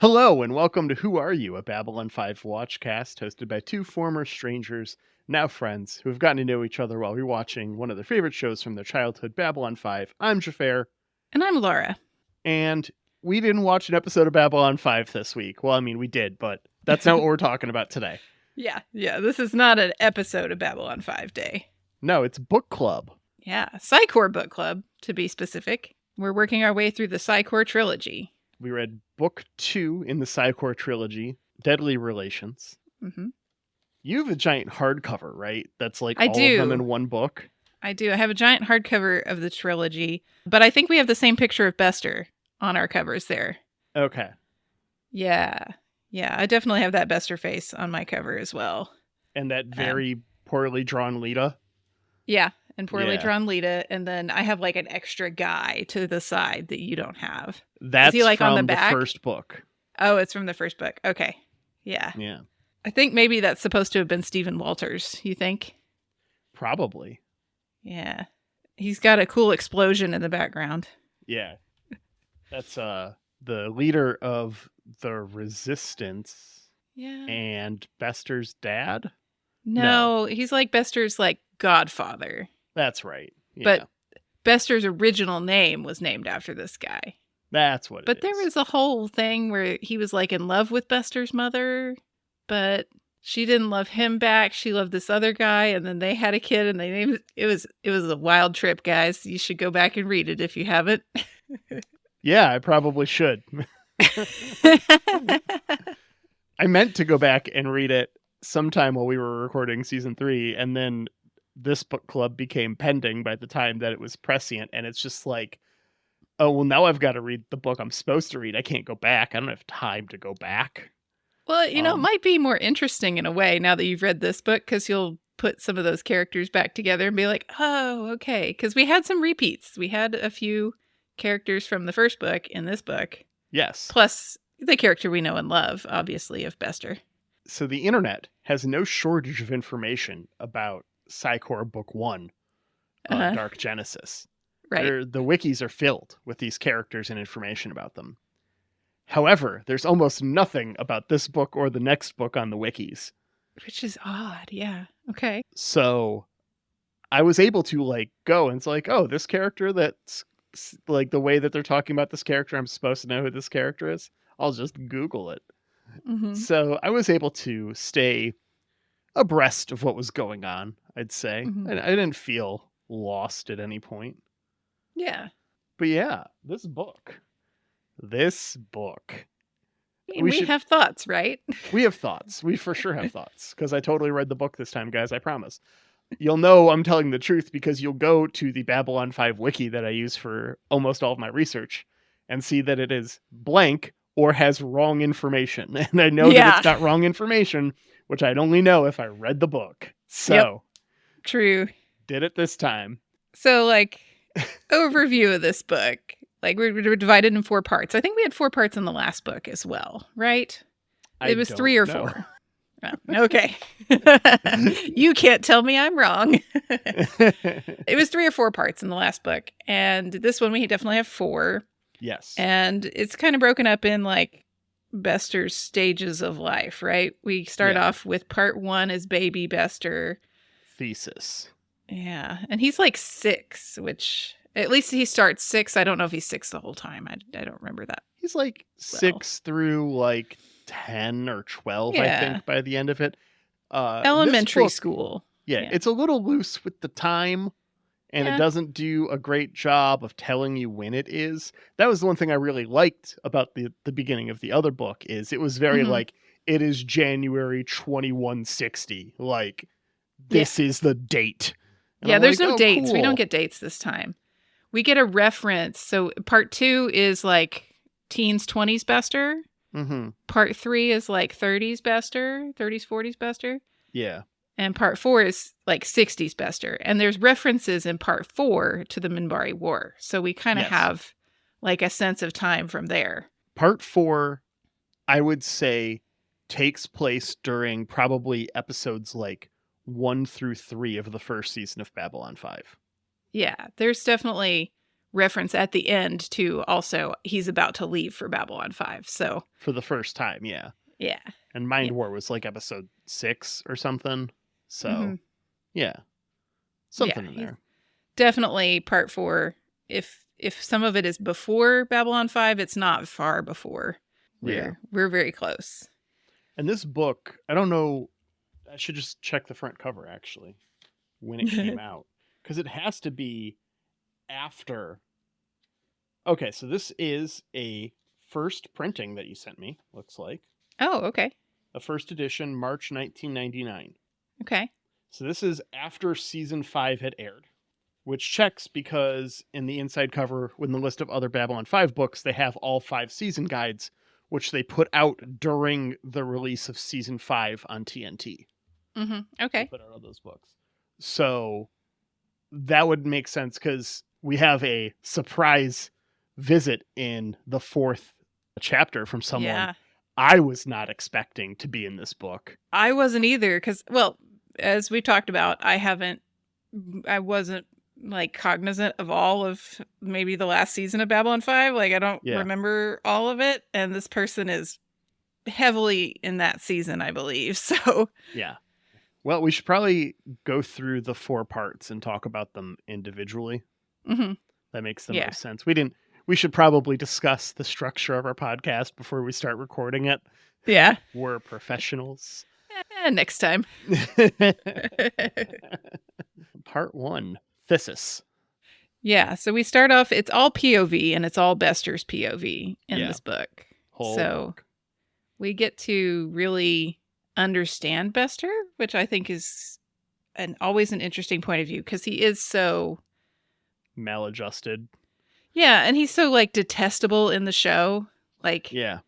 Hello and welcome to Who Are You, a Babylon 5 watchcast hosted by two former strangers, now friends, who have gotten to know each other while rewatching one of their favorite shows from their childhood, Babylon 5. I'm Xhafer, And I'm Laura. and we didn't watch an episode of Babylon 5 this week. Well, I mean, we did, but that's not what we're talking about today. Yeah, this is not an episode of Babylon 5 Day. No, it's book club. Yeah, Psi Corps Book Club, to be specific. We're working our way through the Psi Corps Trilogy. We read book 2 in the Psi Corps Trilogy, Deadly Relations. Mm-hmm. You have a giant hardcover, right? That's like I all do. of them in one book. I do. I have a giant hardcover of the trilogy, but I think we have the same picture of Bester on our covers there. Okay. Yeah, I definitely have that Bester face on my cover as well. And that very poorly drawn Lita. Yeah, and poorly drawn Lita, and then I have like an extra guy to the side that you don't have. That's Is he, like, from on the back? first book. Oh, it's from the first book. Okay. Yeah. Yeah. I think maybe that's supposed to have been Stephen Walters, you think? Probably. Yeah. He's got a cool explosion in the background. Yeah. That's the leader of the Resistance Yeah. and Bester's dad? No, he's like Bester's like godfather. That's right. Yeah. But Bester's original name was named after this guy. That's what But it there is. was a whole thing where he was like in love with Bester's mother, but she didn't love him back. She loved this other guy, and then they had a kid, and they named it was a wild trip, guys. You should go back and read it if you haven't. Yeah, I probably should. I meant to go back and read it sometime while we were recording season 3, and then this book club became pending by the time that it was prescient, and it's just like, oh, well, now I've got to read the book I'm supposed to read. I can't go back. I don't have time to go back. Well, it might be more interesting in a way now that you've read this book, because you'll put some of those characters back together and be like, oh, okay. Because we had some repeats. We had a few characters from the first book in this book. Yes. Plus the character we know and love, obviously, of Bester. So the internet has no shortage of information about Psi Corps Book 1, Dark Genesis. Right. The wikis are filled with these characters and information about them. However, there's almost nothing about this book or the next book on the wikis. Which is odd, yeah. Okay. So I was able to go and it's like, oh, this character, that's like the way that they're talking about this character, I'm supposed to know who this character is. I'll just Google it. Mm-hmm. So I was able to stay abreast of what was going on, I'd say. Mm-hmm. I didn't feel lost at any point. Yeah. But yeah, this book. We have thoughts, right? We have thoughts. We for sure have thoughts, because I totally read the book this time, guys, I promise. You'll know I'm telling the truth because you'll go to the Babylon 5 wiki that I use for almost all of my research and see that it is blank or has wrong information. And I know that it's got wrong information, which I'd only know if I read the book. So, True. Did it this time. So, overview of this book. We're divided in 4 parts. I think we had 4 parts in the last book as well, right? It was 3 or 4. Oh, okay. You can't tell me I'm wrong. It was 3 or 4 parts in the last book. And this one we definitely have 4. Yes. And it's kind of broken up in Bester's stages of life, right? We start off with part 1 as baby Bester. Thesis. Yeah. And he's 6, which at least he starts 6. I don't know if he's 6 the whole time. I don't remember that. He's 6 through 10 or 12, I think, by the end of it. Elementary school. Yeah, it's a little loose with the time, and it doesn't do a great job of telling you when it is. That was the one thing I really liked about the beginning of the other book, is it was very it is January 2160. This is the date. And there's no dates. Cool. We don't get dates this time. We get a reference. So part 2 is teens, 20s Bester. Mm-hmm. Part 3 is 30s Bester, 30s, 40s Bester. Yeah. And part 4 is 60s Bester. And there's references in part 4 to the Minbari War. So we kind of have a sense of time from there. Part 4, I would say, takes place during probably episodes 1 through 3 of the first season of Babylon 5. Yeah, there's definitely reference at the end to also he's about to leave for Babylon 5. So for the first time, yeah. Yeah. And Mind War was like episode 6 or something. So yeah. Something in there. Definitely part 4. If some of it is before Babylon 5, it's not far before. We're very close. And this book, I don't know, I should just check the front cover actually when it came out, because it has to be after. Okay, so this is a first printing that you sent me, looks like. Oh, okay. A first edition, March 1999. Okay. So this is after season 5 had aired, which checks because in the inside cover, with the list of other Babylon 5 books, they have all 5 season guides, which they put out during the release of season 5 on TNT. Okay. They put out all those books. So that would make sense because we have a surprise visit in the 4th chapter from someone I was not expecting to be in this book. I wasn't either because, well, as we talked about, I wasn't like cognizant of all of maybe the last season of Babylon 5. Like I don't remember all of it. And this person is heavily in that season, I believe. So yeah. Well, we should probably go through the 4 parts and talk about them individually. That makes the most sense. We should probably discuss the structure of our podcast before we start recording it. Yeah. We're professionals. Next time. Part 1, Thesis. Yeah, so we start off, it's all POV, and it's all Bester's POV in this book. Book. We get to really understand Bester, which I think is always an interesting point of view, because he is so... maladjusted. Yeah, and he's so, like, detestable in the show. Like, you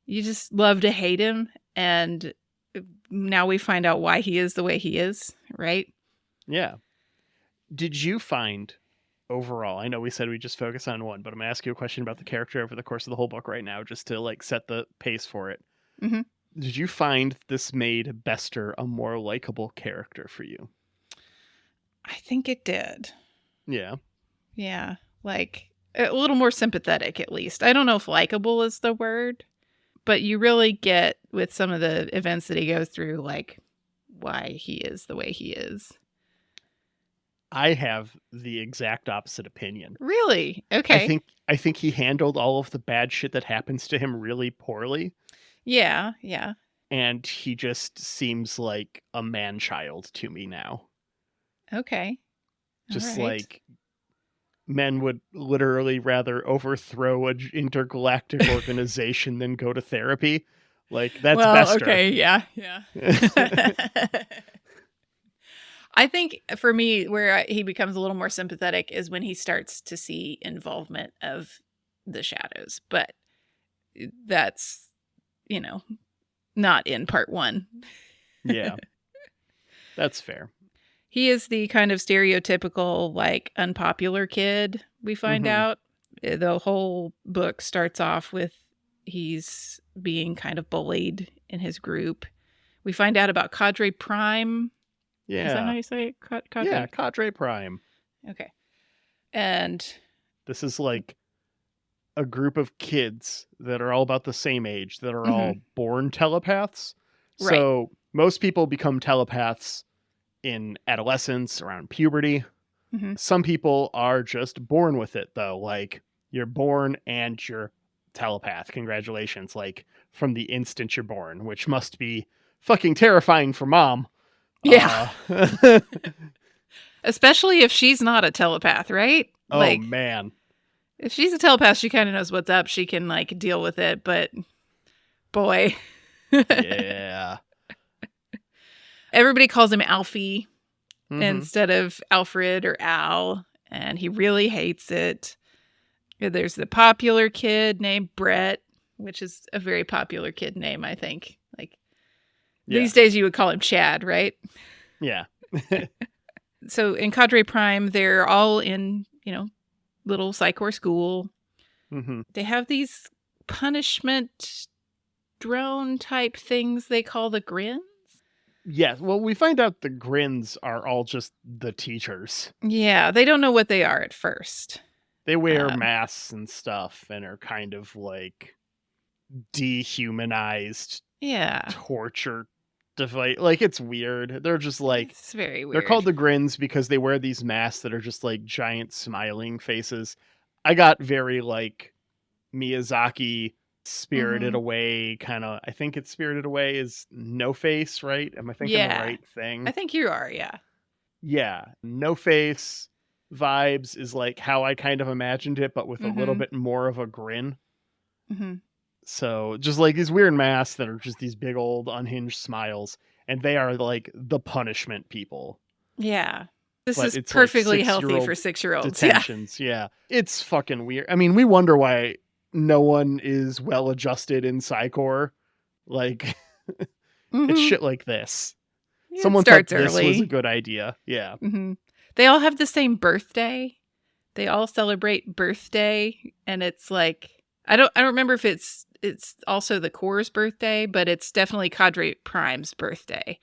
just love to hate him, and now we find out why he is the way he is, right? Yeah. Did you find, overall, I know we said we just focus on one, but I'm going to ask you a question about the character over the course of the whole book right now, just to, like, set the pace for it. Did you find this made Bester a more likable character for you? I think it did. Yeah. Yeah, like... a little more sympathetic, at least. I don't know if likable is the word, but you really get with some of the events that he goes through, like why he is the way he is. I have the exact opposite opinion. Really? Okay. I think he handled all of the bad shit that happens to him really poorly. Yeah. And he just seems like a man-child to me now. Okay. Just like... men would literally rather overthrow an intergalactic organization than go to therapy. Like, that's Bester. Okay, yeah. I think, for me, where he becomes a little more sympathetic is when he starts to see involvement of the shadows. But that's, not in part 1. Yeah. That's fair. He is the kind of stereotypical, like, unpopular kid, we find out. The whole book starts off with he's being kind of bullied in his group. We find out about Cadre Prime. Yeah. Is that how you say it? Cadre? Yeah, Cadre Prime. Okay. And... this is like a group of kids that are all about the same age, that are all born telepaths. Right. So most people become telepaths in adolescence, around puberty. Some people are just born with it, though. Like, you're born and you're telepath. Congratulations. Like, from the instant you're born, which must be fucking terrifying for mom. Yeah. Especially if she's not a telepath, right? Oh, like, man. If she's a telepath, she kind of knows what's up. She can, like, deal with it, but boy. Yeah. Everybody calls him Alfie instead of Alfred or Al, and he really hates it. There's the popular kid named Brett, which is a very popular kid name, I think. Like, these days you would call him Chad, right? Yeah. So in Cadre Prime, they're all in, little Psi Corps school. They have these punishment drone type things they call the grins. Yes. Well, we find out the grins are all just the teachers. Yeah, they don't know what they are at first. They wear masks and stuff and are kind of like dehumanized, torture device. Like, it's weird. They're just like, it's very weird. They're called the Grins because they wear these masks that are just like giant smiling faces. I got very like Miyazaki Spirited Away kind of. I think it's Spirited Away is No Face, right? Am I thinking the right thing? I think you are, yeah. Yeah, No Face vibes is like how I kind of imagined it, but with a little bit more of a grin. So just like these weird masks that are just these big old unhinged smiles, and they are like the punishment people. Yeah. This But is it's perfectly like healthy for 6-year-olds. Detentions, yeah. It's fucking weird. I mean, we wonder why no one is well adjusted in Psi Corps. Like, it's shit like this. Someone thought this was a good idea. Yeah. They all have the same birthday. They all celebrate birthday, and it's like I don't remember if it's also the Corps' birthday, but it's definitely Cadre Prime's birthday.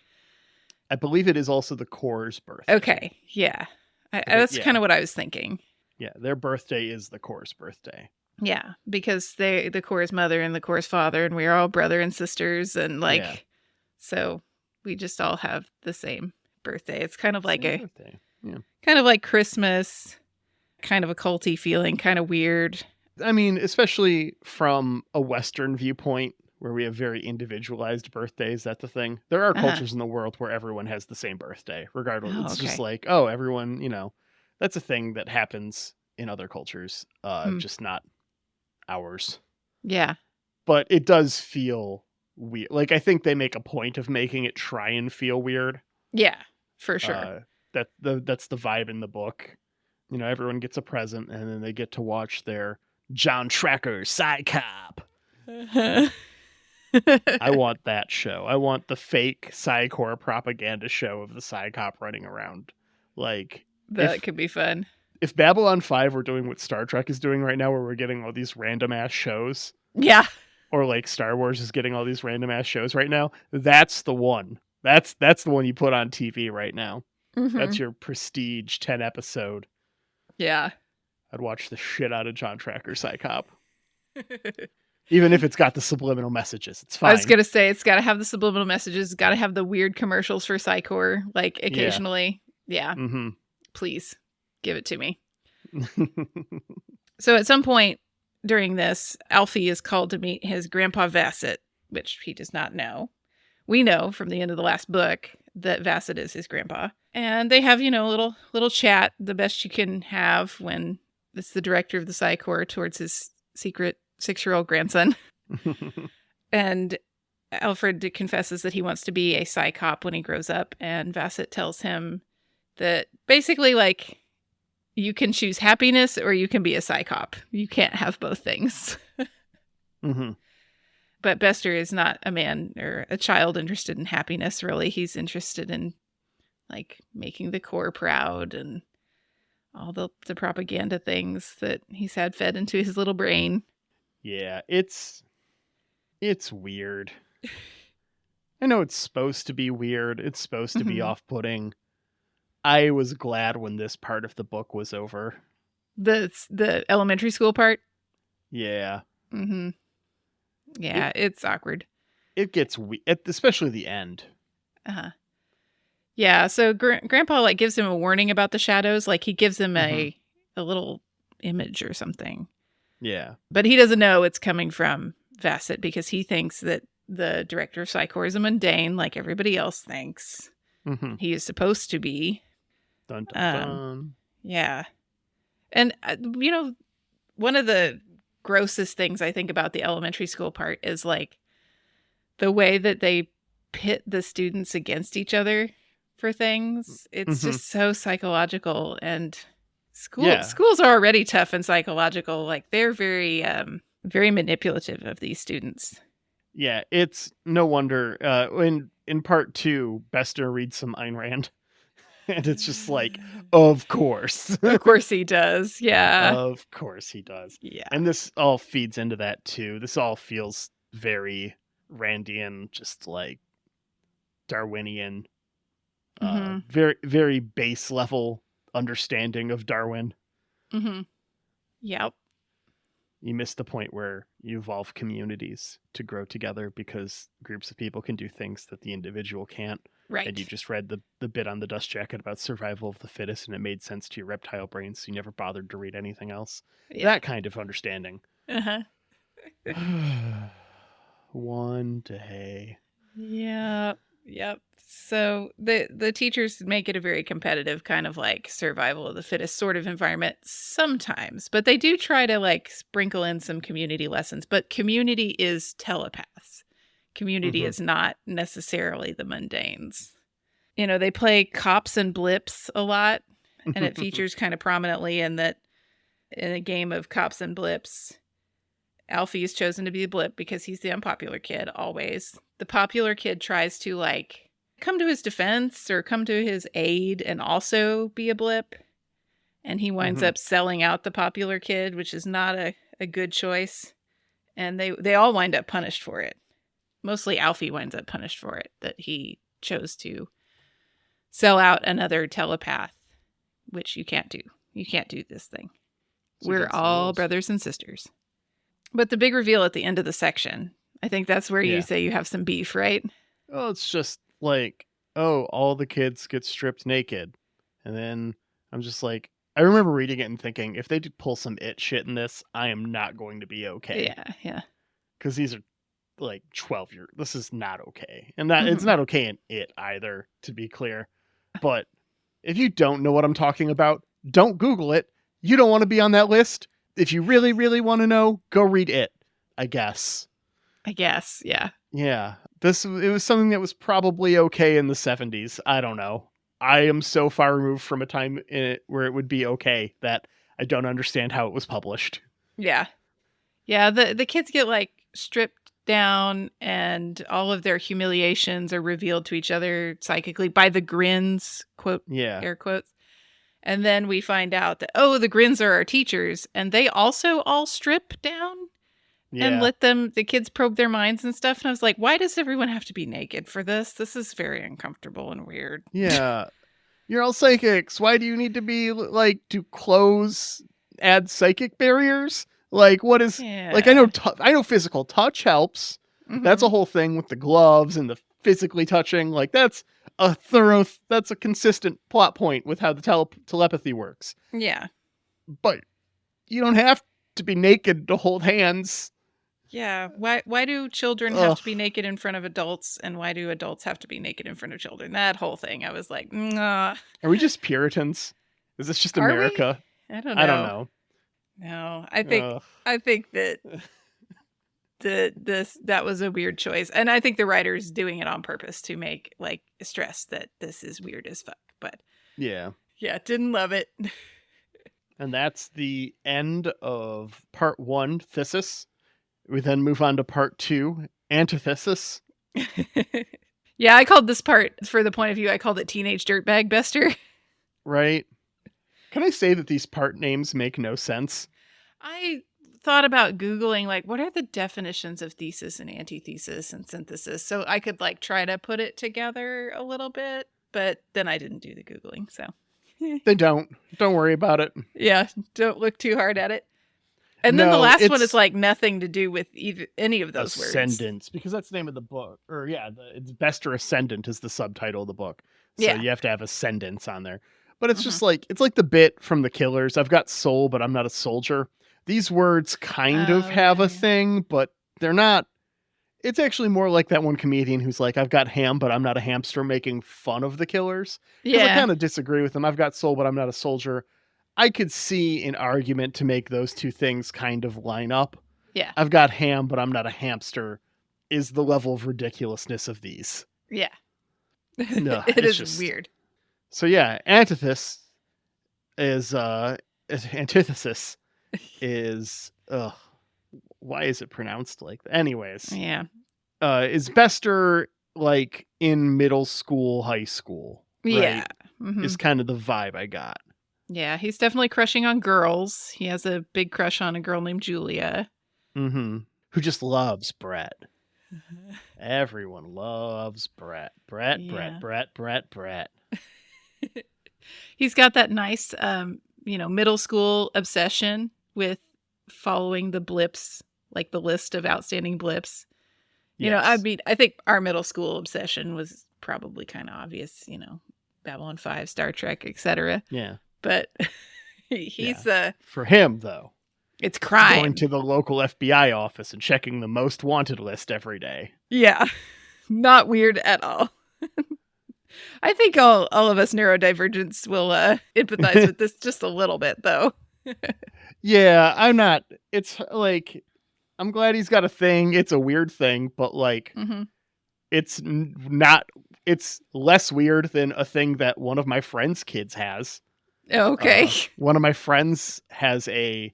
I believe it is also the Corps' birthday. Okay, yeah. That's kind of what I was thinking. Yeah, their birthday is the Corps' birthday. Yeah, because the Corps' mother and the Corps' father, and we're all brother and sisters, and like, so we just all have the same birthday. It's kind of like birthday. Yeah. Kind of like Christmas, kind of a culty feeling, kind of weird. I mean, especially from a Western viewpoint, where we have very individualized birthdays. That's the thing. There are cultures in the world where everyone has the same birthday, regardless. It's just like, oh, everyone, that's a thing that happens in other cultures, just not ours. Yeah. But it does feel weird. Like, I think they make a point of making it try and feel weird. Yeah, for sure. That's the vibe in the book. Everyone gets a present, and then they get to watch their John Tracker Psi Cop. I want that show. I want the fake Psi Corps propaganda show of the Psi Cop running around. Like, that could be fun. If Babylon 5 were doing what Star Trek is doing right now, where we're getting all these random ass shows. Yeah. Or like Star Wars is getting all these random ass shows right now. That's the one. That's the one you put on TV right now. That's your prestige 10 episode. Yeah. I'd watch the shit out of John Tracker Psi Cop. Even if it's got the subliminal messages, it's fine. I was going to say, it's got to have the subliminal messages. It's got to have the weird commercials for Psi Corps, like occasionally. Yeah. Please give it to me. So at some point during this, Alfie is called to meet his grandpa Vasset, which he does not know. We know from the end of the last book that Vasset is his grandpa. And they have, a little chat, the best you can have when it's the director of the Psi Corps towards his secret 6-year-old grandson. And Alfred confesses that he wants to be a Psi Cop when he grows up. And Vasset tells him that basically, like, you can choose happiness or you can be a Psi Cop. You can't have both things. But Bester is not a man or a child interested in happiness, really. He's interested in, like, making the Corps proud and all the propaganda things that he's had fed into his little brain. Yeah, it's weird. I know it's supposed to be weird. It's supposed to be off-putting. I was glad when this part of the book was over. The elementary school part? Yeah. Yeah, it's awkward. It gets weird, especially the end. Yeah, so Grandpa like gives him a warning about the shadows. Like he gives him a little image or something. Yeah. But he doesn't know it's coming from Vasset because he thinks that the director of Psi Corps is a mundane like everybody else thinks. He is supposed to be. Dun, dun, dun. Yeah. And, one of the grossest things I think about the elementary school part is like the way that they pit the students against each other for things. It's just so psychological, and schools are already tough and psychological. Like they're very, very manipulative of these students. Yeah. It's no wonder, in part 2, Bester reads some Ayn Rand. And it's just like, of course. Of course he does. Yeah. Of course he does. Yeah. And this all feeds into that too. This all feels very Randian, just like Darwinian. Very, very base level understanding of Darwin. Yep. You missed the point where you evolve communities to grow together because groups of people can do things that the individual can't. Right. And you just read the bit on the dust jacket about survival of the fittest, and it made sense to your reptile brain, so you never bothered to read anything else. Yeah. That kind of understanding. Uh-huh. One day. Yeah. Yep. So the teachers make it a very competitive kind of like survival of the fittest sort of environment sometimes, but they do try to like sprinkle in some community lessons. But community is telepaths. Community is not necessarily the mundanes. You know, they play cops and blips a lot, and it features kind of prominently in that in a game of cops and blips. Alfie is chosen to be a blip because he's the unpopular kid always. The popular kid tries to like come to his defense or come to his aid and also be a blip. And he winds up selling out the popular kid, which is not a good choice. And they all wind up punished for it. Mostly Alfie winds up punished for it, that he chose to sell out another telepath, which you can't do. You can't do this thing. We're all brothers and sisters. But the big reveal at the end of the section, I think that's where you say you have some beef, right? Oh, it's just like, oh, all the kids get stripped naked. And then I'm just like, I remember reading it and thinking, if they did pull some It shit in this, I am not going to be okay. Yeah. Because these are like 12 years. This is not okay. And that it's not okay in It either, to be clear. But if you don't know what I'm talking about, don't Google it. You don't want to be on that list. If you really, really want to know, go read It, I guess. Yeah. Yeah. It was something that was probably okay in the 70s. I don't know. I am so far removed from a time in it where it would be okay that I don't understand how it was published. Yeah. Yeah, the kids get like stripped down and all of their humiliations are revealed to each other psychically by the grins, quote, air quotes. And then we find out that, oh, the grins are our teachers, and they also all strip down and let the kids probe their minds and stuff. And I was like, why does everyone have to be naked for this? This is very uncomfortable and weird. Yeah. You're all psychics. Why do you need to be like, do clothes add psychic barriers? Like, what is like? I know physical touch helps. That's a whole thing with the gloves and the physically touching. Like, that's a consistent plot point with how the telepathy works. Yeah. But you don't have to be naked to hold hands. Yeah. Why do children have to be naked in front of adults, and why do adults have to be naked in front of children? That whole thing. I was like, nah. Are we just Puritans? Is this just America? I don't know. No, I think that that was a weird choice, and I think the writer's doing it on purpose to make like stress that this is weird as fuck. But yeah, didn't love it. And that's the end of part 1, Thesis. We then move on to part 2, Antithesis. Yeah, I called this part, for the point of view, I called it Teenage Dirtbag Bester. Right. Can I say that these part names make no sense? I thought about Googling, like, what are the definitions of thesis and antithesis and synthesis? So I could, like, try to put it together a little bit, but then I didn't do the Googling, so. Then don't worry about it. Yeah, don't look too hard at it. And then the last one is, like, nothing to do with any of those words. Ascendants, because that's the name of the book. Or, it's Bester Ascendant is the subtitle of the book. So you have to have ascendants on there. But it's just like, it's like the bit from The Killers. I've got soul, but I'm not a soldier. These words kind of have a thing, but they're not. It's actually more like that one comedian who's like, I've got ham, but I'm not a hamster, making fun of The Killers. Yeah. I kind of disagree with them. I've got soul, but I'm not a soldier. I could see an argument to make those two things kind of line up. Yeah. I've got ham, but I'm not a hamster is the level of ridiculousness of these. Yeah. No, it is just weird. So antithesis is antithesis is why is it pronounced like that? Anyways. Yeah. Is Bester like in middle school, high school? Right? Yeah. Is kind of the vibe I got. Yeah, he's definitely crushing on girls. He has a big crush on a girl named Julia. Who just loves Brett. Everyone loves Brett. Brett. He's got that nice, middle school obsession with following the blips, like the list of outstanding blips. You know, Yes. I mean, I think our middle school obsession was probably kind of obvious, you know, Babylon 5, Star Trek, etc. Yeah. But he's for him though, it's crime. Going to the local FBI office and checking the most wanted list every day. Yeah. Not weird at all. I think all of us neurodivergents will empathize with this just a little bit, though. Yeah, I'm not. It's like, I'm glad he's got a thing. It's a weird thing, but like, it's not. It's less weird than a thing that one of my friends' kids has. Okay. One of my friends has a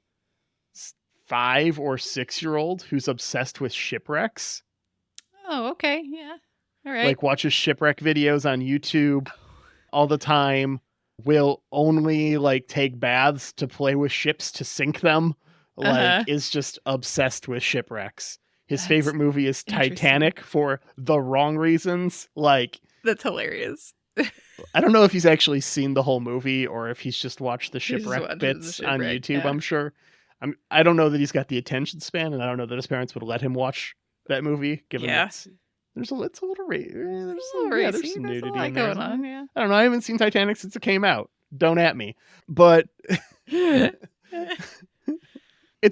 5 or 6-year-old who's obsessed with shipwrecks. Oh, okay. Yeah. All right. Like watches shipwreck videos on YouTube all the time. Will only like take baths to play with ships to sink them. Like is just obsessed with shipwrecks. His favorite movie is Titanic for the wrong reasons. Like, that's hilarious. I don't know if he's actually seen the whole movie or if he's just watched the shipwreck bits on YouTube. Yeah. I'm sure. I don't know that he's got the attention span, and I don't know that his parents would let him watch that movie. Given it's a little racy. There's some nudity in there. Going on, yeah. I don't know. I haven't seen Titanic since it came out. Don't at me. But it's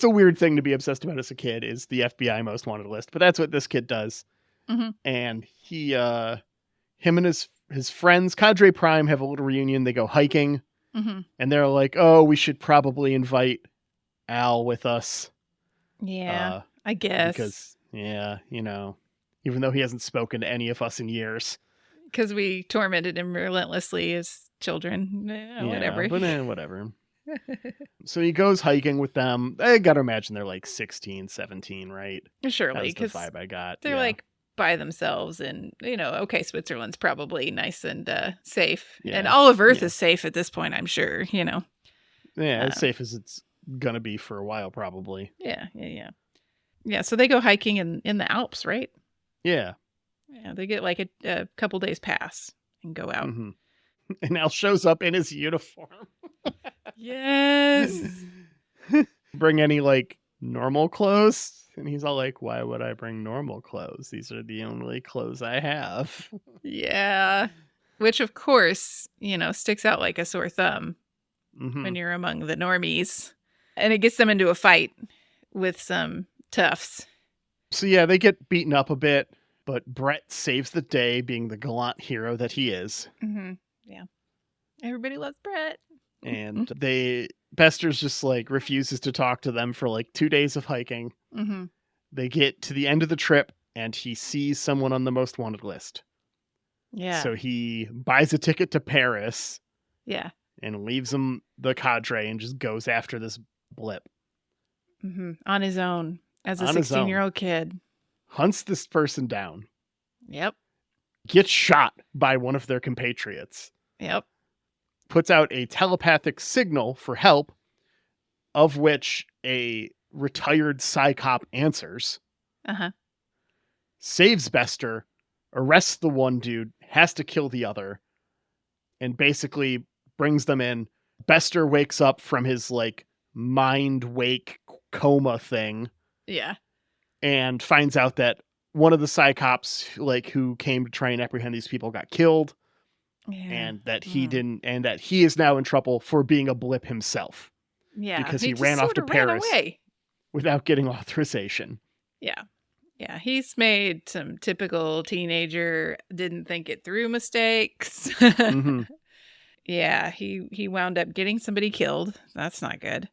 a weird thing to be obsessed about as a kid. Is the FBI most wanted list? But that's what this kid does. And he, him and his friends, Cadre Prime, have a little reunion. They go hiking, and they're like, "Oh, we should probably invite Al with us." Yeah, I guess. Because, you know, even though he hasn't spoken to any of us in years. Because we tormented him relentlessly as children. Whatever. But whatever. So he goes hiking with them. I gotta imagine they're like 16, 17, right? Surely. That's the vibe I got. They're like by themselves, and, you know, okay, Switzerland's probably nice and safe. Yeah. And all of Earth is safe at this point, I'm sure, you know. Yeah, as safe as it's gonna be for a while, probably. Yeah, so they go hiking in the Alps, right? Yeah, they get like a couple days pass and go out. And Al shows up in his uniform. Yes. Bring any like normal clothes? And he's all like, "Why would I bring normal clothes? These are the only clothes I have." Yeah. Which, of course, you know, sticks out like a sore thumb when you're among the normies. And it gets them into a fight with some toughs. So yeah, they get beaten up a bit, but Brett saves the day, being the gallant hero that he is. Yeah. Everybody loves Brett. And Bester's just like refuses to talk to them for like 2 days of hiking. They get to the end of the trip and he sees someone on the most wanted list. Yeah. So he buys a ticket to Paris. Yeah. And leaves him the cadre and just goes after this blip. On his own, as a 16-year-old kid. Hunts this person down. Yep. Gets shot by one of their compatriots. Yep. Puts out a telepathic signal for help, of which a retired Psi Cop answers. Saves Bester, arrests the one dude, has to kill the other, and basically brings them in. Bester wakes up from his like mind wake coma thing. Yeah. And finds out that one of the Psi Cops like who came to try and apprehend these people got killed. Yeah. And that he didn't, and that he is now in trouble for being a blip himself. Yeah. Because he ran off to Paris without getting authorization. Yeah. Yeah. He's made some typical teenager, didn't think it through mistakes. Yeah, he wound up getting somebody killed. That's not good.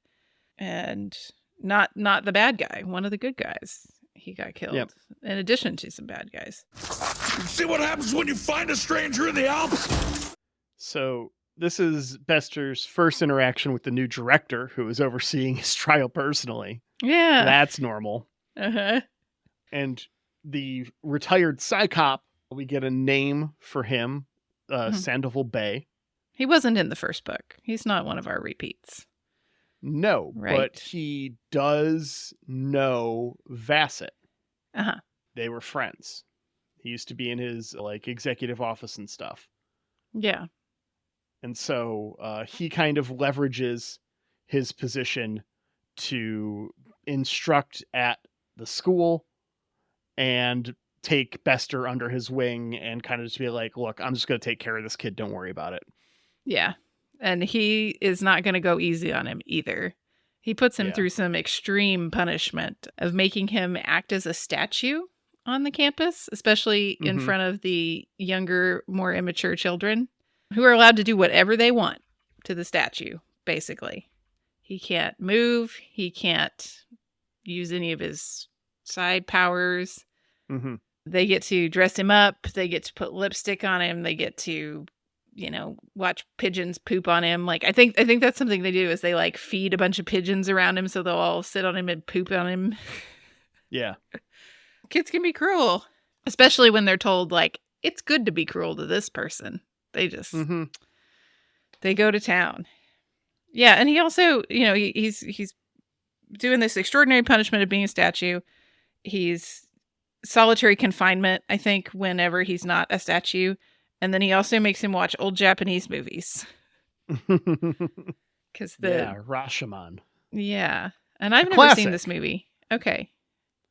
And not the bad guy, one of the good guys. He got killed in addition to some bad guys. See what happens when you find a stranger in the Alps? So this is Bester's first interaction with the new director who is overseeing his trial personally. Yeah. That's normal. And the retired Psi Cop, we get a name for him, Sandoval Bay. He wasn't in the first book. He's not one of our repeats. No, right. But he does know Vassett. They were friends. He used to be in his like executive office and stuff. Yeah. And so he kind of leverages his position to instruct at the school and take Bester under his wing and kind of just be like, look, I'm just going to take care of this kid. Don't worry about it. Yeah. And he is not going to go easy on him either. He puts him through some extreme punishment of making him act as a statue on the campus, especially in front of the younger, more immature children who are allowed to do whatever they want to the statue, basically. He can't move. He can't use any of his side powers. Mm-hmm. They get to dress him up. They get to put lipstick on him. They get to, watch pigeons poop on him. Like, I think that's something they do is they like feed a bunch of pigeons around him so they'll all sit on him and poop on him. Yeah. Kids can be cruel, especially when they're told like, it's good to be cruel to this person. They just, they go to town. Yeah. And he also, he's doing this extraordinary punishment of being a statue. He's solitary confinement, I think, whenever he's not a statue. And then he also makes him watch old Japanese movies. Because Rashomon. Yeah. And I've never seen this movie. Okay.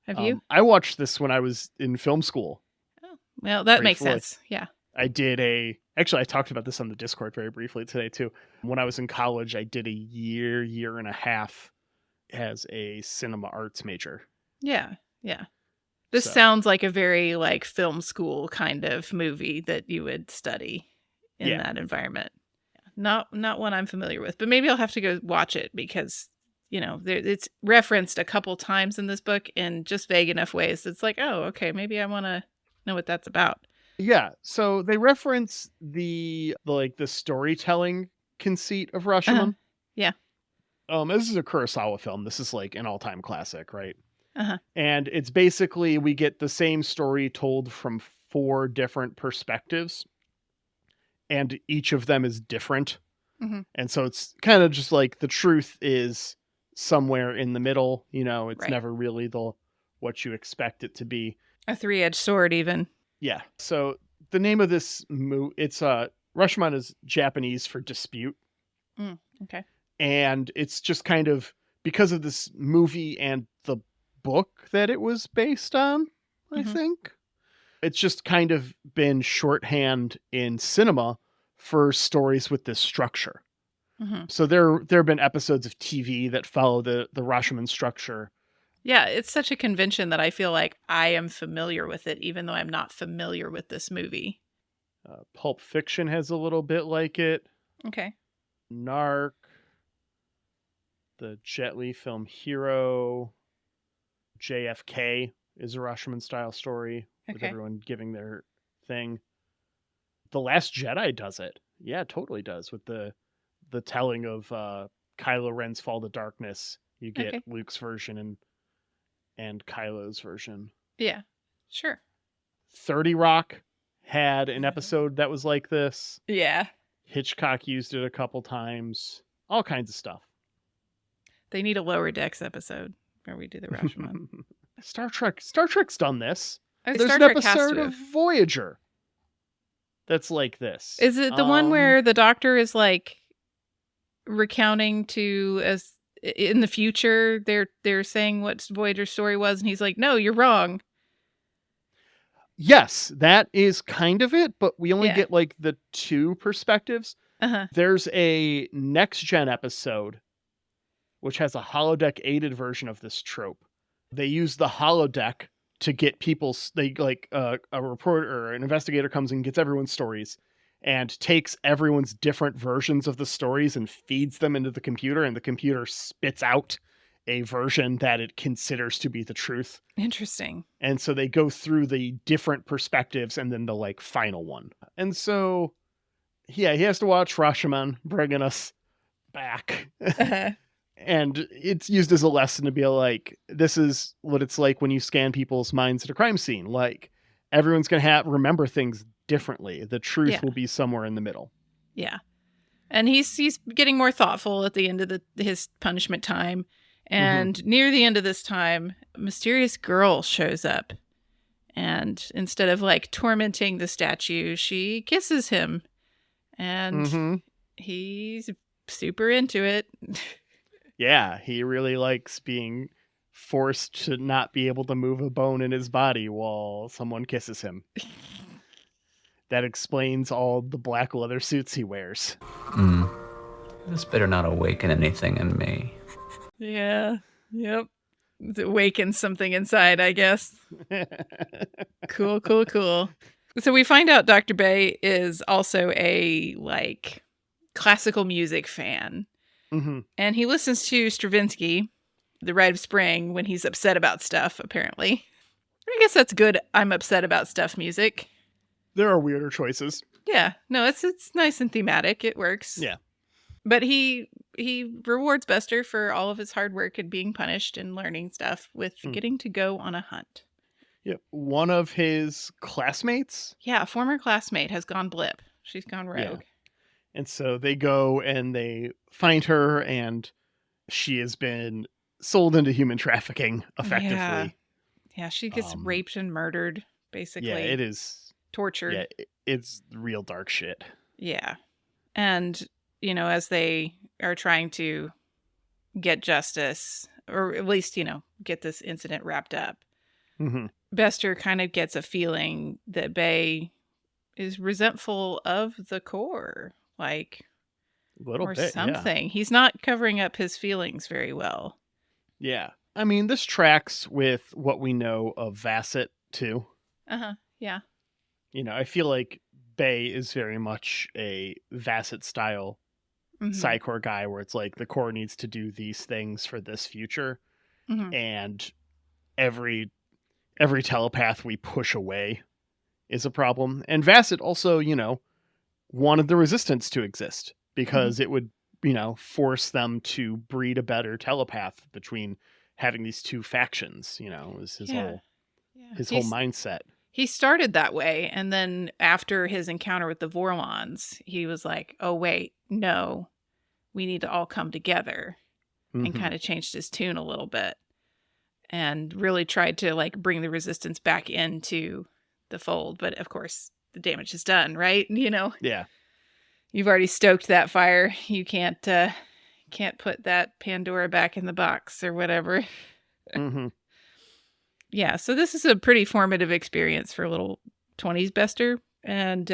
Have you? I watched this when I was in film school. Oh, well, that makes sense. Yeah. I did actually, I talked about this on the Discord very briefly today, too. When I was in college, I did a year and a half as a cinema arts major. Yeah. Yeah. This sounds like a very like film school kind of movie that you would study in that environment. Not one I'm familiar with, but maybe I'll have to go watch it because, it's referenced a couple times in this book in just vague enough ways. It's like, oh, okay, maybe I want to know what that's about. Yeah. So they reference the storytelling conceit of Rashomon. Yeah. This is a Kurosawa film. This is like an all-time classic, right? And it's basically we get the same story told from 4 different perspectives, and each of them is different. And so it's kind of just like the truth is somewhere in the middle. It's never really what you expect it to be. A 3-edged sword, even. Yeah. So the name of this it's Rashomon is Japanese for dispute. Okay. And it's just kind of because of this movie and the book that it was based on, I think. It's just kind of been shorthand in cinema for stories with this structure. So there have been episodes of TV that follow the Rashomon structure. Yeah, it's such a convention that I feel like I am familiar with it, even though I'm not familiar with this movie. Pulp Fiction has a little bit like it. Okay. Narc. The Jet Li film Hero. JFK is a Rashomon style story with everyone giving their thing. The Last Jedi does it. Yeah, it totally does. With the telling of Kylo Ren's Fall to Darkness. You get Luke's version and Kylo's version. Yeah, sure. 30 Rock had an episode that was like this. Yeah. Hitchcock used it a couple times. All kinds of stuff. They need a Lower Decks episode where we do the Rashomon. Star Trek's done this. There's Star an Trek episode of Voyager that's like this. Is it the one where the Doctor is like recounting to as in the future they're saying what Voyager's story was and he's like, no, you're wrong. Yes, that is kind of it, but we only get like the 2 perspectives. There's a Next Gen episode which has a holodeck aided version of this trope. They use the holodeck to get a reporter or an investigator comes and gets everyone's stories and takes everyone's different versions of the stories and feeds them into the computer, and the computer spits out a version that it considers to be the truth. Interesting. And so they go through the different perspectives and then the final one. And so, yeah, he has to watch Rashomon, bringing us back. And it's used as a lesson to be like, this is what it's like when you scan people's minds at a crime scene. Like, everyone's going to remember things differently. The truth will be somewhere in the middle. Yeah. And he's getting more thoughtful at the end of his punishment time. And near the end of this time, a mysterious girl shows up. And instead of tormenting the statue, she kisses him. And he's super into it. Yeah, he really likes being forced to not be able to move a bone in his body while someone kisses him. That explains all the black leather suits he wears. This better not awaken anything in me. Yeah. Yep. It awakens something inside, I guess. Cool. So we find out Dr. Bay is also a classical music fan. Mm-hmm. And he listens to Stravinsky, The Rite of Spring, when he's upset about stuff, apparently. I guess that's good. I'm upset about stuff music. There are weirder choices. Yeah. No, it's nice and thematic. It works. Yeah. But he rewards Bester for all of his hard work and being punished and learning stuff with getting to go on a hunt. Yeah. One of his classmates. Yeah, a former classmate has gone blip. She's gone rogue. Yeah. And so they go and they find her, and she has been sold into human trafficking effectively. Yeah, she gets raped and murdered, basically. Yeah, it is. Tortured. Yeah, it's real dark shit. Yeah. And, as they are trying to get justice, or at least, get this incident wrapped up, Bester kind of gets a feeling that Bay is resentful of the Corps. A little or bit, something. Yeah. He's not covering up his feelings very well. Yeah. I mean, this tracks with what we know of Vassett, too. Yeah. I feel like Bay is very much a Vassett-style Psi Corps guy, where it's like the Corps needs to do these things for this future, and every telepath we push away is a problem. And Vassett also, wanted the Resistance to exist because it would, force them to breed a better telepath between having these two factions. Was his whole mindset. He started that way, and then after his encounter with the Vorlons, he was like, "Oh wait, no, we need to all come together," and kind of changed his tune a little bit, and really tried to bring the Resistance back into the fold. But of course, the damage is done, right? Yeah. You've already stoked that fire. You can't put that Pandora back in the box or whatever. Yeah, so this is a pretty formative experience for little 20s Bester. And,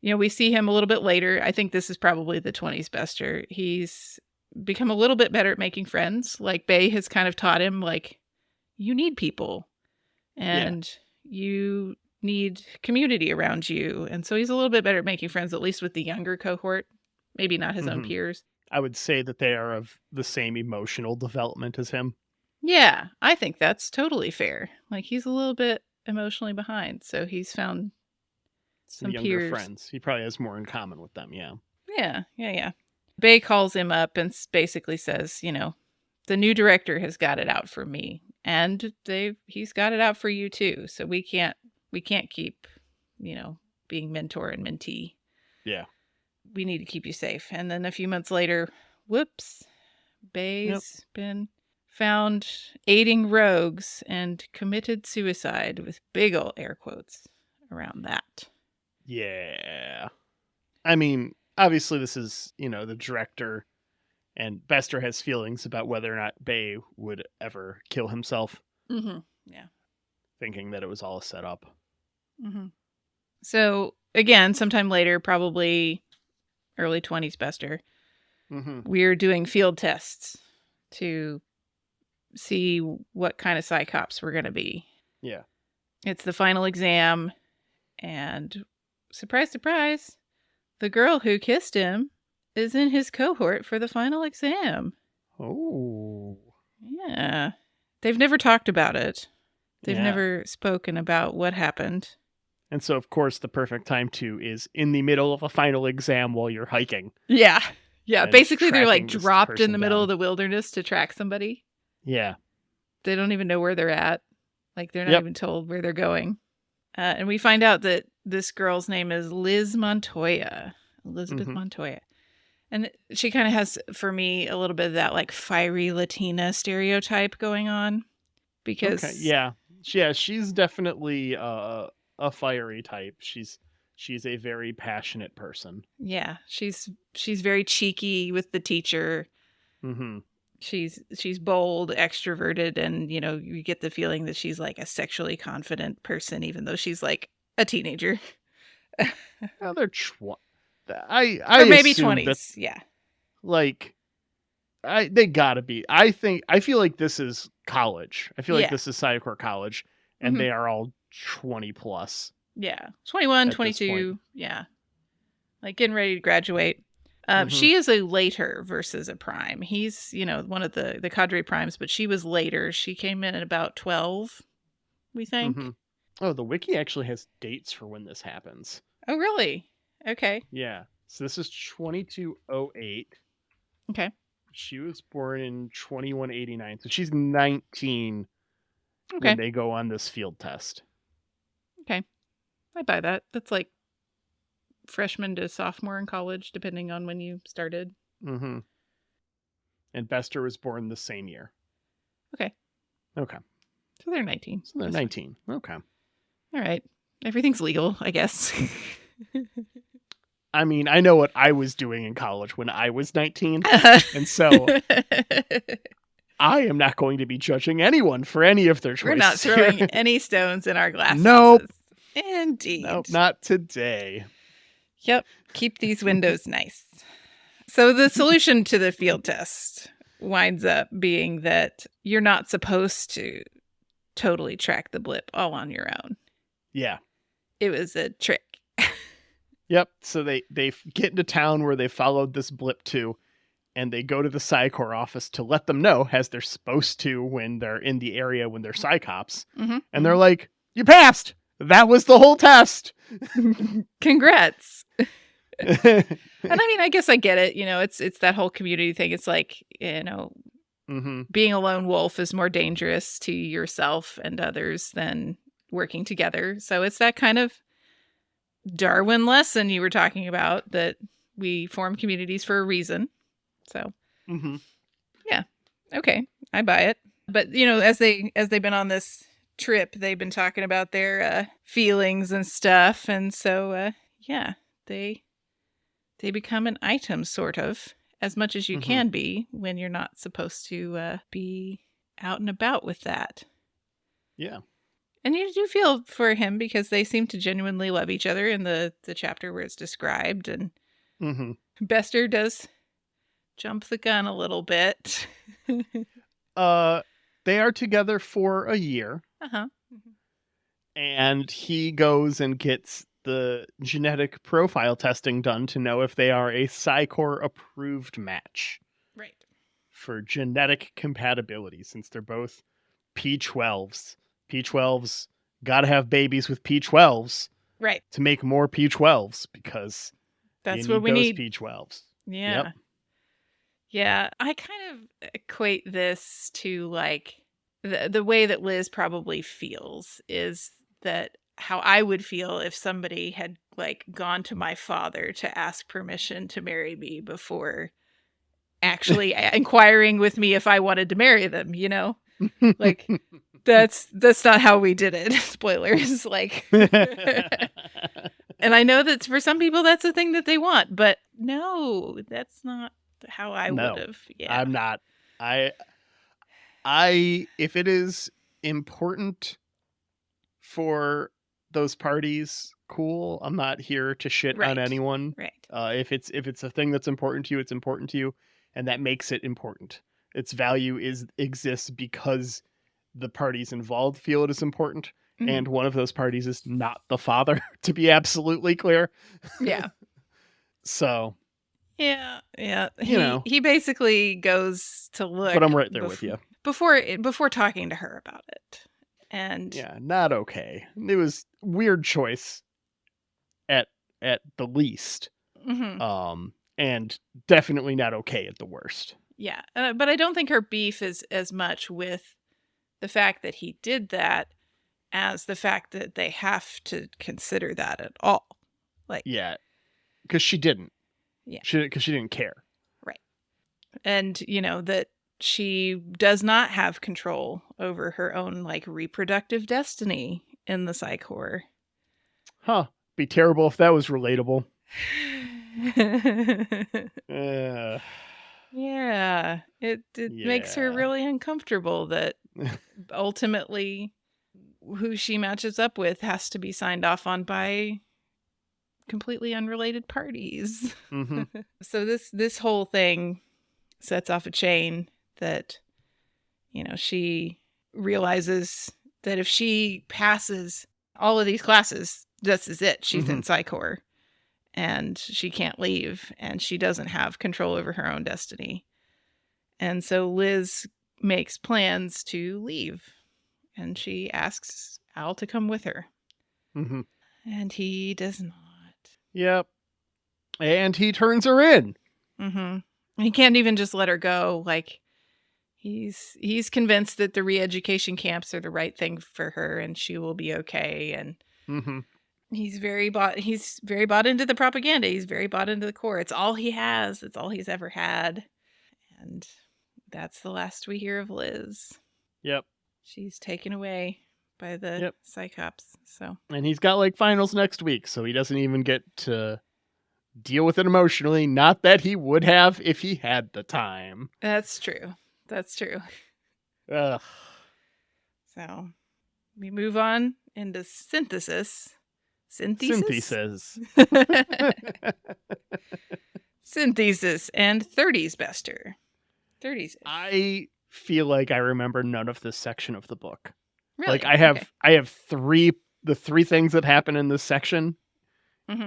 we see him a little bit later. I think this is probably the 20s Bester. He's become a little bit better at making friends. Bay has kind of taught him, you need people. And you need community around you. And so he's a little bit better at making friends, at least with the younger cohort. Maybe not his own peers. I would say that they are of the same emotional development as him. Yeah, I think that's totally fair. He's a little bit emotionally behind, so he's found some younger peers. Friends. He probably has more in common with them, yeah. Yeah. Bay calls him up and basically says, the new director has got it out for me, and he's got it out for you too. So we can't keep, being mentor and mentee. Yeah. We need to keep you safe. And then a few months later, whoops, Bay's been found aiding rogues and committed suicide, with big ol' air quotes around that. Yeah. I mean, obviously this is, the director, and Bester has feelings about whether or not Bay would ever kill himself. Yeah. Thinking that it was all a setup. So, again, sometime later, probably early 20s Bester, we're doing field tests to see what kind of Psi Cops we're going to be. Yeah. It's the final exam, and surprise, surprise, the girl who kissed him is in his cohort for the final exam. Oh. Yeah. They've never talked about it. They've never spoken about what happened. And so, of course, the perfect time to is in the middle of a final exam while you're hiking. Yeah. Yeah. Basically, they're dropped in the middle of down. the wilderness to track somebody. Yeah. They don't even know where they're at. They're not even told where they're going. And we find out that this girl's name is Liz Montoya. Elizabeth Montoya. And she kind of has, for me, a little bit of that fiery Latina stereotype going on. Because she's definitely a fiery type. She's a very passionate person. Yeah, she's very cheeky with the teacher. She's bold, extroverted, and you get the feeling that she's like a sexually confident person, even though she's like a teenager. Well, they're or maybe 20s. Yeah. Like, they gotta be. I feel like this is college. I feel like this is Psi Corps college, and they are all 20 plus. Yeah, 21, 22. Yeah, like getting ready to graduate. She is a later versus a prime. He's, one of the cadre primes, but she was later. She came in at about 12, we think. Oh, the wiki actually has dates for when this happens. Oh, really? Okay. Yeah. So this is 2208. Okay. She was born in 2189. So she's 19 when they go on this field test. Okay. I buy that. That's like freshman to sophomore in college, depending on when you started. And Bester was born the same year. Okay. So they're 19. That's 19. Fine. Okay. All right. Everything's legal, I guess. I mean, I know what I was doing in college when I was 19. And so I am not going to be judging anyone for any of their choices. We're not throwing any stones in our glasses. Nope. Indeed. Nope, not today. Yep. Keep these windows nice. So the solution to the field test winds up being that you're not supposed to totally track the blip all on your own. Yeah. It was a trick. Yep. So they get into town where they followed this blip to, and they go to the Psi Corps office to let them know, as they're supposed to when they're in the area when they're Psi Cops. And they're like, you passed! That was the whole test! Congrats! And I mean, I guess I get it. It's that whole community thing. It's like, being a lone wolf is more dangerous to yourself and others than working together. So it's that kind of Darwin lesson you were talking about, that we form communities for a reason. So, yeah, okay, I buy it. But as they've been on this trip, they've been talking about their feelings and stuff, and so they become an item, sort of, as much as you can be when you're not supposed to be out and about with that. Yeah. And you do feel for him because they seem to genuinely love each other in the chapter where it's described. And Bester does jump the gun a little bit. They are together for a year. And he goes and gets the genetic profile testing done to know if they are a Psi Corps approved match. Right. For genetic compatibility, since they're both P12s. P12s gotta have babies with P12s. Right. To make more P12s, because that's what we need. P12s. Yeah. Yep. Yeah. I kind of equate this to like the way that Liz probably feels is that how I would feel if somebody had like gone to my father to ask permission to marry me before actually inquiring with me if I wanted to marry them, like that's not how we did it. Spoilers. Like, and I know that for some people that's a thing that they want, but no, that's not how I would have. Yeah. I'm not. I if it is important for those parties, cool. I'm not here to shit on anyone. Right. If it's a thing that's important to you, it's important to you, and that makes it important. Its value exists because the parties involved feel it is important, and one of those parties is not the father, to be absolutely clear. Yeah. So. Yeah. He basically goes to look. But I'm right there with you. Before talking to her about it. And yeah, not okay. It was weird choice at the least. And definitely not okay at the worst. Yeah. But I don't think her beef is as much with the fact that he did that as the fact that they have to consider that at all. Like, yeah, because she didn't. Yeah. Because she didn't care. Right. And, that she does not have control over her own, like, reproductive destiny in the Psi Corps. Huh. Be terrible if that was relatable. Yeah. It makes her really uncomfortable that ultimately who she matches up with has to be signed off on by completely unrelated parties. Mm-hmm. So this whole thing sets off a chain that, she realizes that if she passes all of these classes, this is it. She's in Psi Corps and she can't leave and she doesn't have control over her own destiny. And so Liz makes plans to leave and she asks Al to come with her. Mm-hmm. And he does not. Yep. And he turns her in. Mm-hmm. He can't even just let her go. Like, he's convinced that the re-education camps are the right thing for her and she will be okay. And he's very bought into the propaganda. He's very bought into the Corps. It's all he has. It's all he's ever had. And that's the last we hear of Liz. Yep. She's taken away by the Psi Cops. So. And he's got like finals next week, so he doesn't even get to deal with it emotionally. Not that he would have if he had the time. That's true. Ugh. So we move on into synthesis. Synthesis and 30s Bester. 30s. I feel like I remember none of this section of the book. Really? Like I have the three things that happen in this section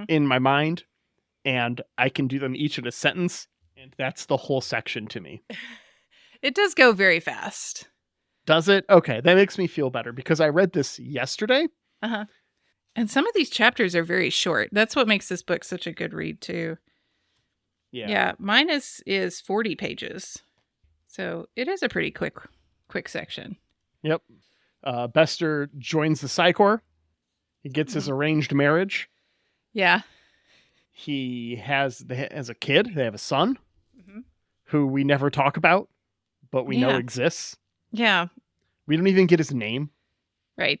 in my mind, and I can do them each in a sentence, and that's the whole section to me. It does go very fast. Does it? Okay, that makes me feel better because I read this yesterday. Uh-huh. And some of these chapters are very short. That's what makes this book such a good read too. Yeah, mine is 40 pages. So it is a pretty quick section. Yep. Bester joins the Psi Corps. He gets his arranged marriage. Yeah. He has a kid. They have a son who we never talk about, but we know exists. Yeah. We don't even get his name. Right.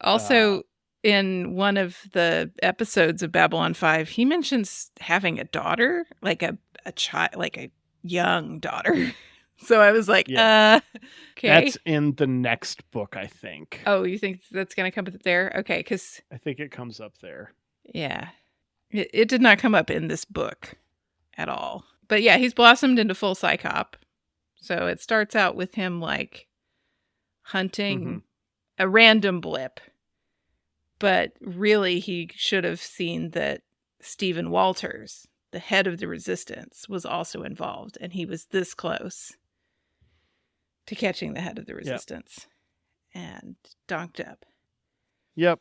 Also, in one of the episodes of Babylon 5, he mentions having a daughter, like a child, like a young daughter. So I was like, okay. That's in the next book, I think. Oh, you think that's going to come up there? Okay, because I think it comes up there. Yeah. It did not come up in this book at all. But yeah, he's blossomed into full Psi Cop. So it starts out with him like hunting a random blip. But really, he should have seen that Stephen Walters, the head of the resistance, was also involved. And he was this close to catching the head of the resistance. And donked up. Yep.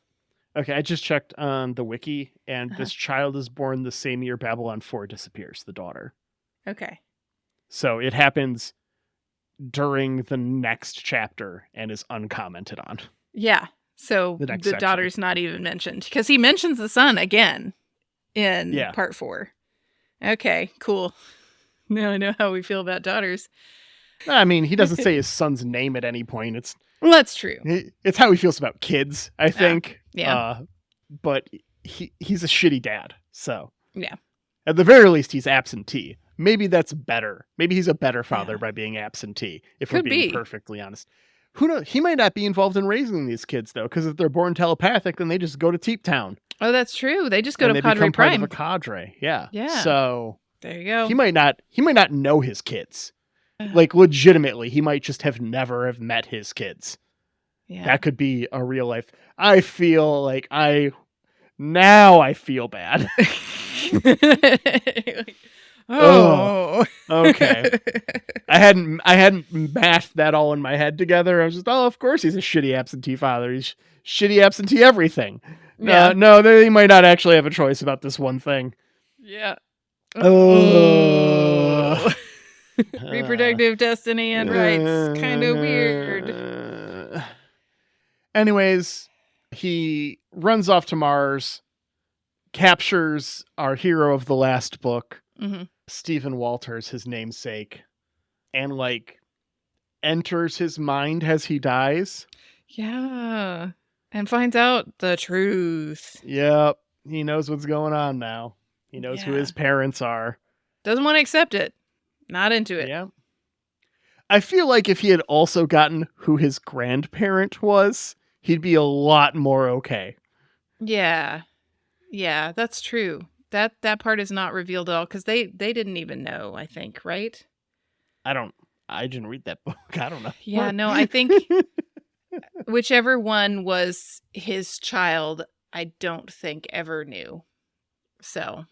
Okay, I just checked on the wiki, and this child is born the same year Babylon 4 disappears, the daughter. Okay. So it happens during the next chapter and is uncommented on. Yeah. So the daughter's not even mentioned because he mentions the son again in part 4. Okay, cool. Now I know how we feel about daughters. I mean, he doesn't say his son's name at any point. Well, that's true. It's how he feels about kids, I think. Yeah. But he's a shitty dad. So yeah. At the very least, he's absentee. Maybe that's better. Maybe he's a better father by being absentee, if we're being perfectly honest. Who knows? He might not be involved in raising these kids, though, because if they're born telepathic, then they just go to Teep Town. Oh, that's true. They just go to Padre become Prime. Part of a cadre. Yeah. Yeah. So there you go. He might not know his kids. Like, legitimately, he might just never have met his kids. Yeah. That could be a real life. I feel like I feel bad. Oh. Okay. I hadn't mashed that all in my head together. I was just, of course he's a shitty absentee father. He's shitty absentee everything. Yeah. No, they might not actually have a choice about this one thing. Yeah. Oh. Reproductive destiny and rights. Kind of weird. Anyways, he runs off to Mars, captures our hero of the last book, Stephen Walters, his namesake, and enters his mind as he dies. Yeah. And finds out the truth. Yep. He knows what's going on now. He knows who his parents are. Doesn't want to accept it. Not into it. Yeah. I feel like if he had also gotten who his grandparent was, he'd be a lot more okay. Yeah. Yeah, that's true. That part is not revealed at all because they didn't even know, I think, right? I didn't read that book. I don't know. Yeah, no, I think whichever one was his child, I don't think ever knew. So,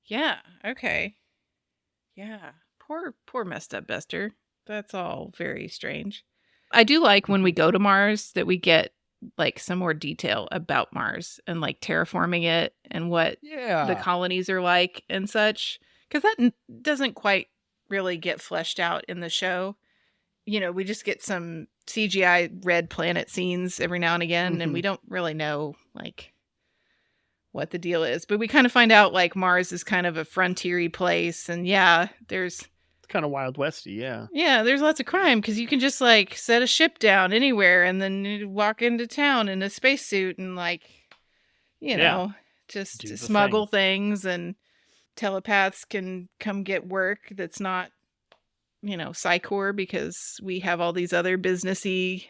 yeah, okay. Yeah, poor messed up Bester. That's all very strange. I do like when we go to Mars that we get like some more detail about Mars and like terraforming it and what the colonies are like and such. Because that doesn't quite really get fleshed out in the show. We just get some CGI red planet scenes every now and again, and we don't really know like what the deal is. But we kind of find out like Mars is kind of a frontier-y place, and there's kind of Wild Westy, yeah. Yeah, there's lots of crime because you can just like set a ship down anywhere and then you walk into town in a spacesuit and like, just smuggle things, and telepaths can come get work that's not, Psi Corps, because we have all these other businessy,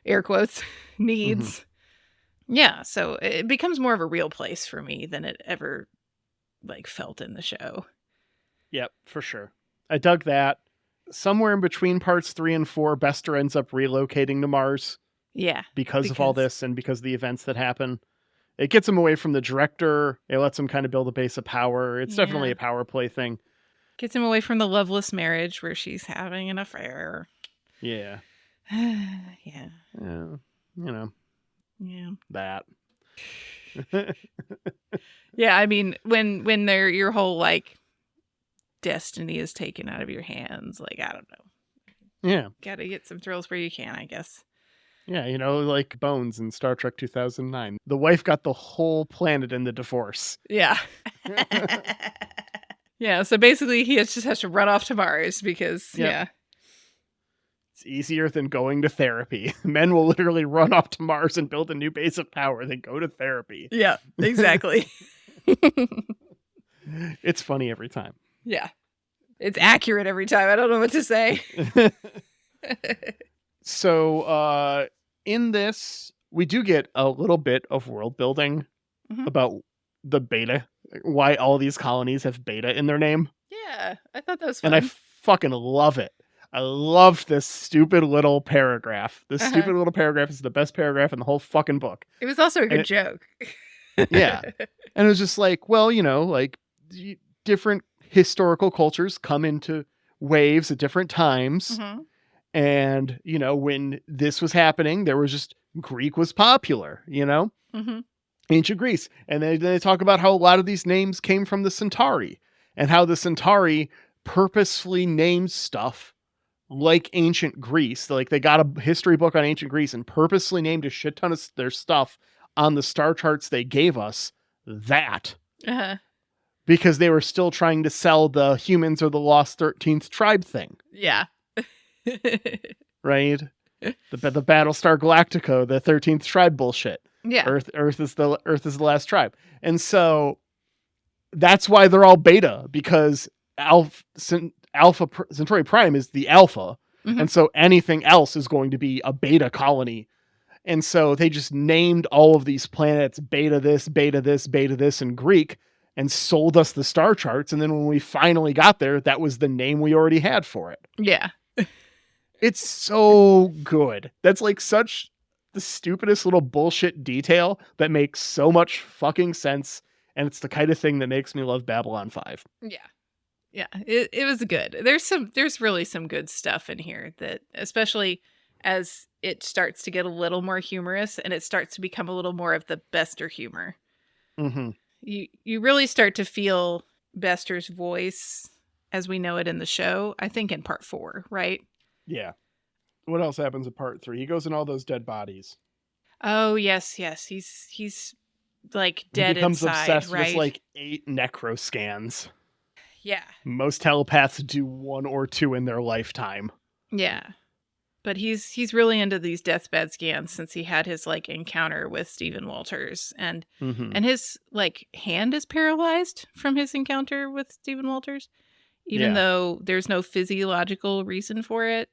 air quotes, needs. Yeah, so it becomes more of a real place for me than it ever like felt in the show. Yep, for sure. I dug that. Somewhere in between parts 3 and 4, Bester ends up relocating to Mars. Yeah. Because of all this and because of the events that happen. It gets him away from the director. It lets him kind of build a base of power. It's definitely a power play thing. Gets him away from the loveless marriage where she's having an affair. Yeah. Yeah. Yeah. That. Yeah, I mean, when your whole like destiny is taken out of your hands, like, I don't know. Yeah. Gotta get some thrills where you can, I guess. Yeah, like Bones in Star Trek 2009. The wife got the whole planet in the divorce. Yeah. Yeah, so basically he just has to run off to Mars because, yeah. It's easier than going to therapy. Men will literally run off to Mars and build a new base of power, then go to therapy. Yeah, exactly. It's funny every time. Yeah. It's accurate every time. I don't know what to say. So, in this, we do get a little bit of world building about the beta, why all these colonies have beta in their name. Yeah, I thought that was fun. And I fucking love it. I loved this stupid little paragraph. This stupid little paragraph is the best paragraph in the whole fucking book. It was also a good joke. Yeah. And it was just like, well, like different historical cultures come into waves at different times. And, when this was happening, there was just Greek was popular, ancient Greece. And they talk about how a lot of these names came from the Centauri and how the Centauri purposefully named stuff like ancient Greece. Like they got a history book on ancient Greece and purposely named a shit ton of their stuff on the star charts they gave us that. Because they were still trying to sell the humans or the lost 13th tribe thing. Yeah. Right? The Battlestar Galactica, the 13th tribe bullshit. Yeah. Earth is the last tribe. And so that's why they're all beta, because Alpha Centauri Prime is the alpha. And so anything else is going to be a beta colony. And so they just named all of these planets beta this, beta this, beta this in Greek and sold us the star charts. And then when we finally got there, that was the name we already had for it. Yeah. It's so good. That's like such the stupidest little bullshit detail that makes so much fucking sense. And it's the kind of thing that makes me love Babylon 5. Yeah. Yeah. It was good. There's really some good stuff in here that, especially as it starts to get a little more humorous and it starts to become a little more of the Bester humor. You really start to feel Bester's voice as we know it in the show, I think in part 4, right? Yeah. What else happens in part 3? He goes in all those dead bodies. Oh, yes. He's like dead he becomes inside, obsessed right? with like 8 necro scans. Yeah. Most telepaths do 1 or 2 in their lifetime. Yeah. But he's really into these deathbed scans since he had his like encounter with Stephen Walters and his like hand is paralyzed from his encounter with Stephen Walters. even though there's no physiological reason for it.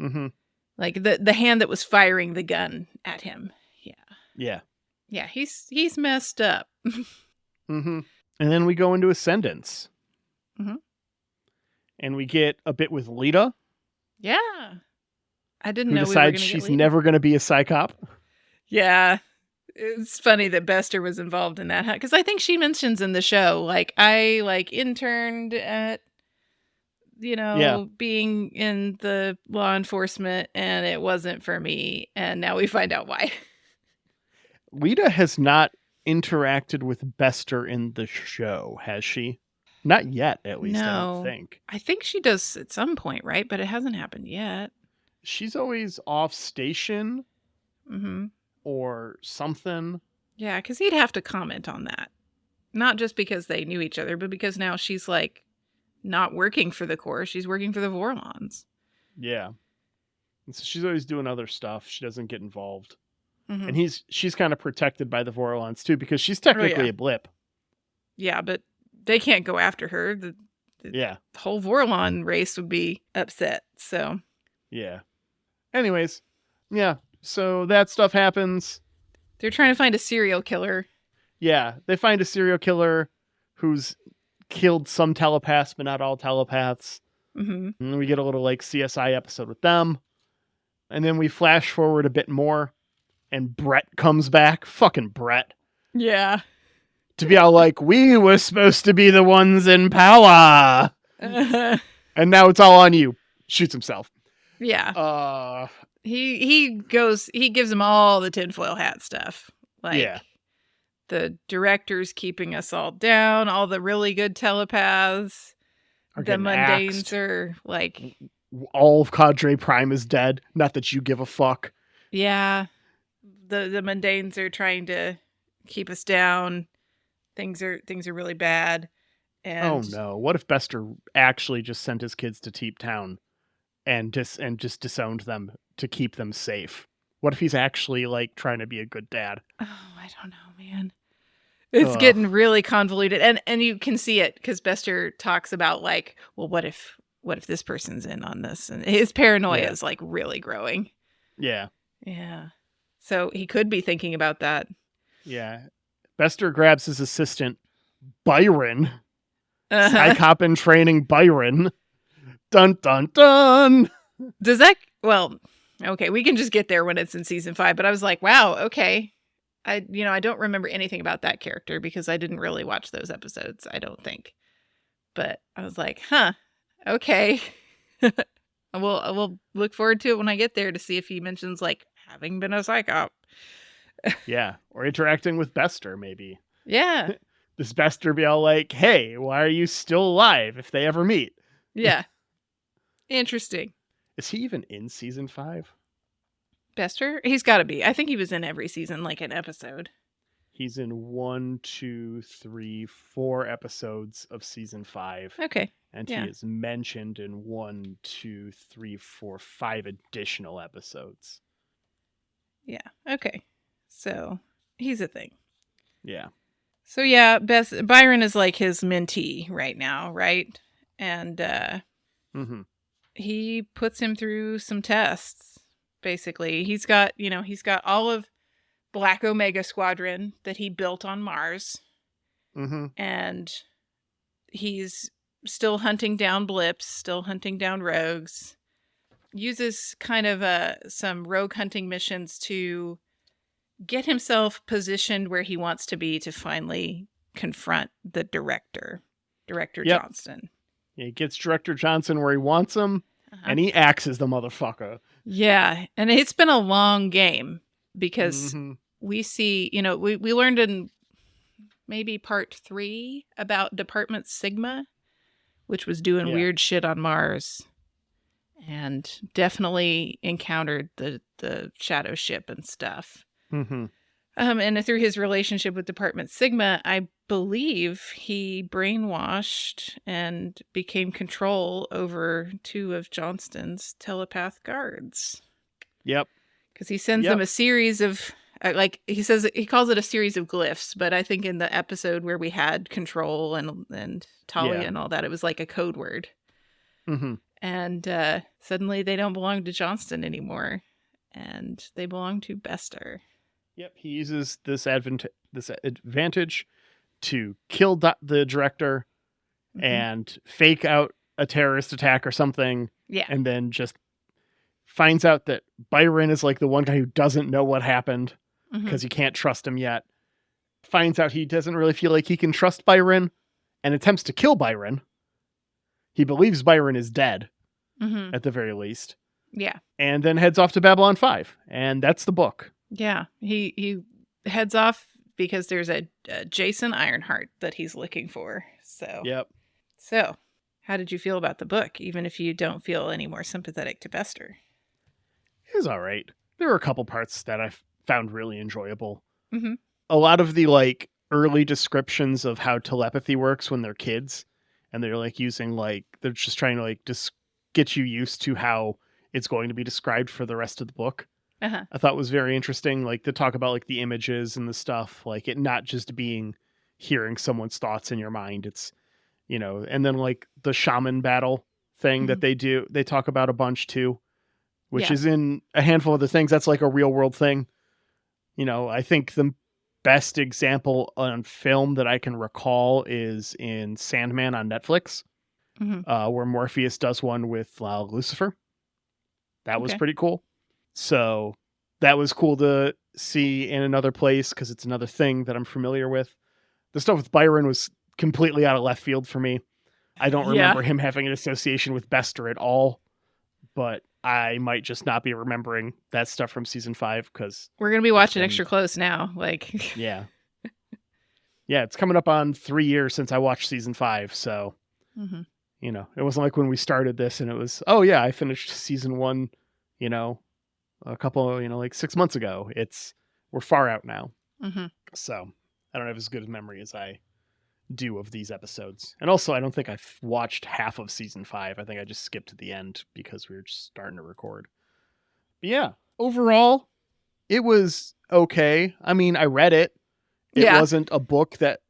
Mm-hmm. Like the hand that was firing the gun at him. Yeah. Yeah. Yeah, he's messed up. Mm-hmm. And then we go into Ascendance. Mm-hmm. And we get a bit with Lita. Yeah. I didn't who know we were decides going to she's get Lita. never going to be a Psi Cop. Yeah. It's funny that Bester was involved in that, because I think she mentions in the show, like, I interned at, being in the law enforcement, and it wasn't for me, and now we find out why. Lita has not interacted with Bester in the show, has she? Not yet, at least, I don't think. I think she does at some point, right? But it hasn't happened yet. She's always off station. Mm-hmm. Or something. Yeah, because he'd have to comment on that. Not just because they knew each other, but because now she's not working for the Corps. She's working for the Vorlons. Yeah. And so she's always doing other stuff. She doesn't get involved. Mm-hmm. And she's kind of protected by the Vorlons too, because she's technically a blip. Yeah, but they can't go after her. The whole Vorlon race would be upset. So. Yeah. Anyways, yeah. So that stuff happens. They're trying to find a serial killer. Yeah, they find a serial killer who's killed some telepaths, but not all telepaths. Mm-hmm. And we get a little CSI episode with them. And then we flash forward a bit more, and Brett comes back. Fucking Brett. Yeah. To be all we were supposed to be the ones in power. And now it's all on you. Shoots himself. Yeah. He gives them all the tinfoil hat stuff. The director's keeping us all down, all the really good telepaths. The mundanes axed. are all of Cadre Prime is dead. Not that you give a fuck. Yeah. The mundanes are trying to keep us down. Things are really bad. And oh no. What if Bester actually just sent his kids to Teep Town and just disowned them to keep them safe? What if he's actually trying to be a good dad? Oh, I don't know, man. It's getting really convoluted, and you can see it because Bester talks about well, what if this person's in on this, and his paranoia is really growing. Yeah. Yeah. So he could be thinking about that. Yeah. Bester grabs his assistant, Byron. Psi Cop in training, Byron. Dun dun dun. Does that? Well, okay, we can just get there when it's in season 5. But I was like, wow, okay. I don't remember anything about that character because I didn't really watch those episodes, I don't think. But I was like, huh, okay. I will look forward to it when I get there to see if he mentions having been a Psi Cop. Yeah, or interacting with Bester, maybe. Yeah. Does Bester be all hey, why are you still alive if they ever meet? Yeah. Interesting. Is he even in season 5? Bester? He's got to be. I think he was in every season, an episode. He's in 1, 2, 3, 4 episodes of season 5. Okay. And he is mentioned in 1, 2, 3, 4, 5 additional episodes. Yeah. Okay. So he's a thing. Yeah. So yeah, Byron is his mentee right now, right? And he puts him through some tests. Basically, he's got all of Black Omega Squadron that he built on Mars, and he's still hunting down blips, still hunting down rogues. Uses kind of some rogue hunting missions to get himself positioned where he wants to be to finally confront the Director Johnston. Yeah, he gets Director Johnson where he wants him, and he axes the motherfucker. Yeah, and it's been a long game because we see, we learned in maybe part 3 about Department Sigma, which was doing weird shit on Mars, and definitely encountered the shadow ship and stuff. And through his relationship with Department Sigma, I believe he brainwashed and became control over 2 of Johnston's telepath guards. Yep. Because he sends them a series of Like he says, he calls it a series of glyphs, but I think in the episode where we had Control and Talia and all that, it was like a code word. Mm-hmm. And suddenly they don't belong to Johnston anymore, and they belong to Bester. Yep, he uses this advantage to kill the director and fake out a terrorist attack or something. Yeah. And then just finds out that Byron is like the one guy who doesn't know what happened because he can't trust him yet. Finds out he doesn't really feel like he can trust Byron and attempts to kill Byron. He believes Byron is dead at the very least. Yeah. And then heads off to Babylon 5. And that's the book. Yeah. He heads off because there's a Jason Ironheart that he's looking for. So. Yep. So, how did you feel about the book, even if you don't feel any more sympathetic to Bester? It was all right. There were a couple parts that I found really enjoyable. Mm-hmm. A lot of the like early descriptions of how telepathy works when they're kids, and they're like using like they're just trying to like just get you used to how it's going to be described for the rest of the book. I thought was very interesting, like to talk about like the images and the stuff, like it not just being hearing someone's thoughts in your mind. It's, you know, and then like the shaman battle thing that they talk about a bunch too, which is in a handful of the things. That's like a real world thing. You know, I think the best example on film that I can recall is in Sandman on Netflix, where Morpheus does one with Lucifer. That was pretty cool. So that was cool to see in another place because it's another thing that I'm familiar with. The stuff with Byron was completely out of left field for me. I don't remember him having an association with Bester at all, but I might just not be remembering that stuff from season 5 because we're going to be watching extra close now. Like, yeah, it's coming up on 3 years since I watched season 5. So, you know, it wasn't like when we started this and it was, oh yeah, I finished season 1, you know, a couple, you know, like 6 months ago. We're far out now. So I don't have as good a memory as I do of these episodes. And also, I don't think I've watched half of season 5. I think I just skipped to the end because we were just starting to record. But yeah, overall, it was okay. I mean, I read it. It wasn't a book that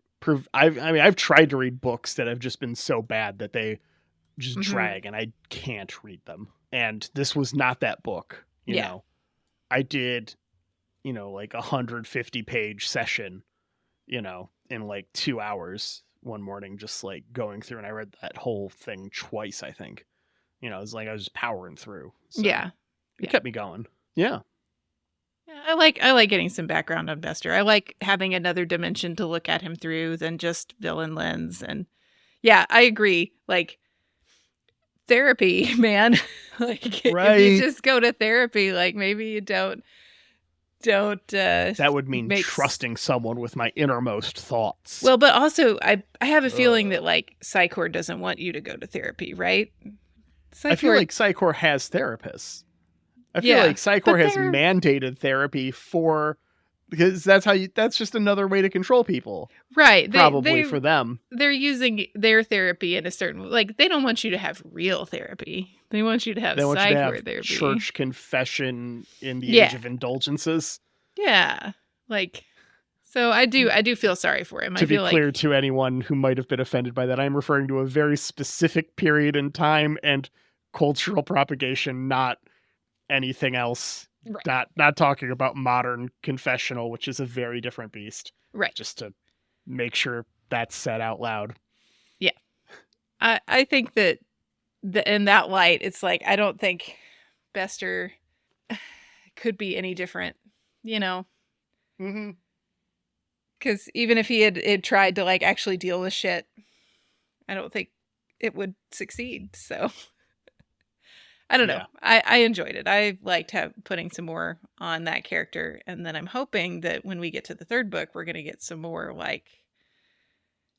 I've tried to read books that have just been so bad that they just drag and I can't read them. And this was not that book. You know, I did, you know, like 150 page session, you know, in like 2 hours one morning, just like going through, and I read that whole thing twice, I think. You know, it was like I was just powering through. So it kept me going. Yeah. I like getting some background on Bester. I like having another dimension to look at him through than just villain lens. And yeah, I agree. Like, therapy, man. Like, if you just go to therapy, like maybe you don't that would mean trusting someone with my innermost thoughts. Well, but also I have a feeling that like Psi Corps doesn't want you to go to therapy, right? I feel like Psi Corps has therapists. I feel like Psi Corps has mandated therapy because that's just another way to control people. Right. Probably for them. They're using their therapy in a certain, like, they don't want you to have real therapy. They want you to have Psi Corps therapy. Church confession in the age of indulgences. Yeah. Like, so I do feel sorry for him. To be clear to anyone who might have been offended by that, I'm referring to a very specific period in time and cultural propagation, not anything else. Right. Not talking about modern confessional, which is a very different beast. Right. Just to make sure that's said out loud. Yeah. I think that in that light, it's like, I don't think Bester could be any different, you know? Because even if he had tried to like actually deal with shit, I don't think it would succeed. So I don't know. I enjoyed it. I liked putting some more on that character. And then I'm hoping that when we get to the third book, we're going to get some more like,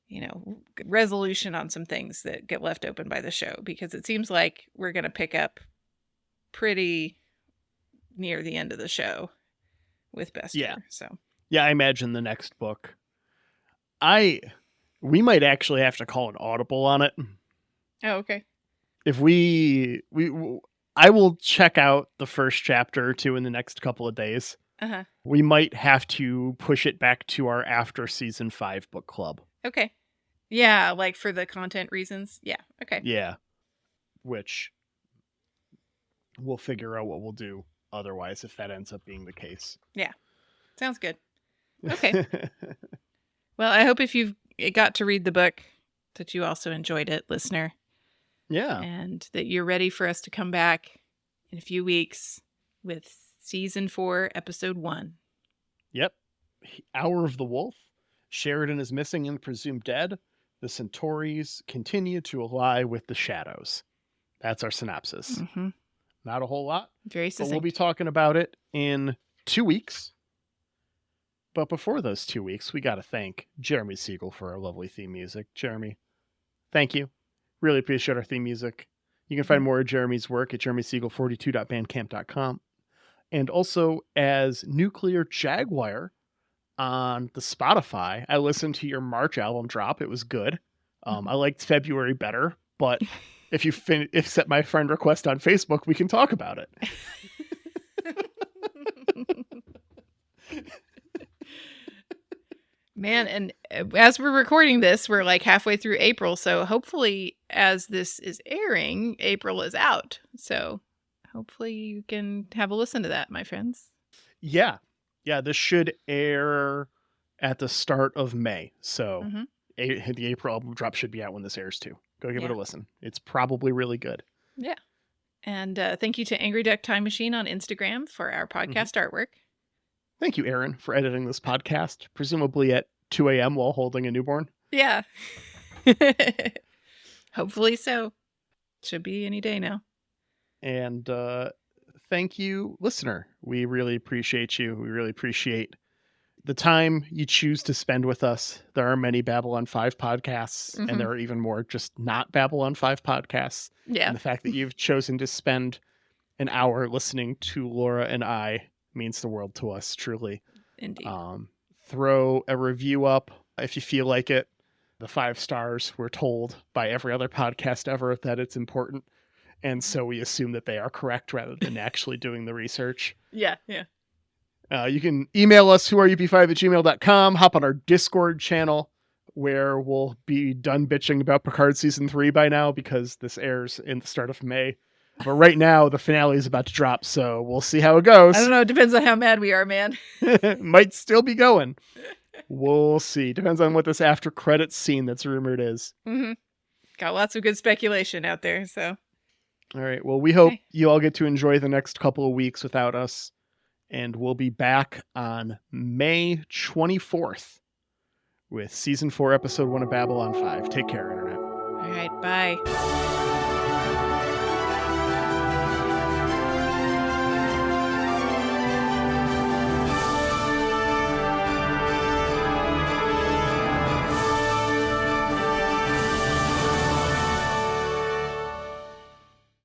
you know, resolution on some things that get left open by the show, because it seems like we're going to pick up pretty near the end of the show with Bester. Yeah. So yeah, I imagine the next book. We might actually have to call an audible on it. Oh, okay. If I will check out the first chapter or two in the next couple of days. Uh-huh. We might have to push it back to our after season 5 book club. Okay. Yeah, like for the content reasons. Yeah. Okay. Yeah. Which we'll figure out what we'll do otherwise if that ends up being the case. Yeah. Sounds good. Okay. Well, I hope if you've got to read the book that you also enjoyed it, listener. Yeah. And that you're ready for us to come back in a few weeks with season 4, episode 1. Yep. Hour of the Wolf. Sheridan is missing and presumed dead. The Centaurs continue to ally with the shadows. That's our synopsis. Mm-hmm. Not a whole lot. Very succinct. But we'll be talking about it in 2 weeks. But before those 2 weeks, we got to thank Jeremy Siegel for our lovely theme music. Jeremy, thank you. Really appreciate our theme music. You can find more of Jeremy's work at jeremysiegel42.bandcamp.com. And also as Nuclear Jaguar on the Spotify. I listened to your March album drop. It was good. I liked February better, but if you accept my friend request on Facebook, we can talk about it. Man, and as we're recording this, we're like halfway through April, so hopefully as this is airing, April is out. So hopefully you can have a listen to that, my friends. Yeah. Yeah, this should air at the start of May. So the April album drop should be out when this airs too. Go give it a listen. It's probably really good. Yeah. And thank you to Angry Duck Time Machine on Instagram for our podcast artwork. Thank you, Aaron, for editing this podcast, presumably at 2 a.m. while holding a newborn. Yeah. Hopefully so. Should be any day now. And thank you, listener. We really appreciate you. We really appreciate the time you choose to spend with us. There are many Babylon 5 podcasts, and there are even more just not Babylon 5 podcasts. Yeah. And the fact that you've chosen to spend an hour listening to Laura and I means the world to us, truly. Indeed. Throw a review up if you feel like it. The 5 stars, we're told by every other podcast ever that it's important. And so we assume that they are correct rather than actually doing the research. Yeah. You can email us, whoareup5@gmail.com. Hop on our Discord channel, where we'll be done bitching about Picard Season 3 by now, because this airs in the start of May. But right now, the finale is about to drop, so we'll see how it goes. I don't know. It depends on how mad we are, man. Might still be going. We'll see. Depends on what this after credits scene that's rumored is. Got lots of good speculation out there, so... All right. Well, we hope you all get to enjoy the next couple of weeks without us. And we'll be back on May 24th with Season 4, Episode 1 of Babylon 5. Take care, Internet. All right. Bye.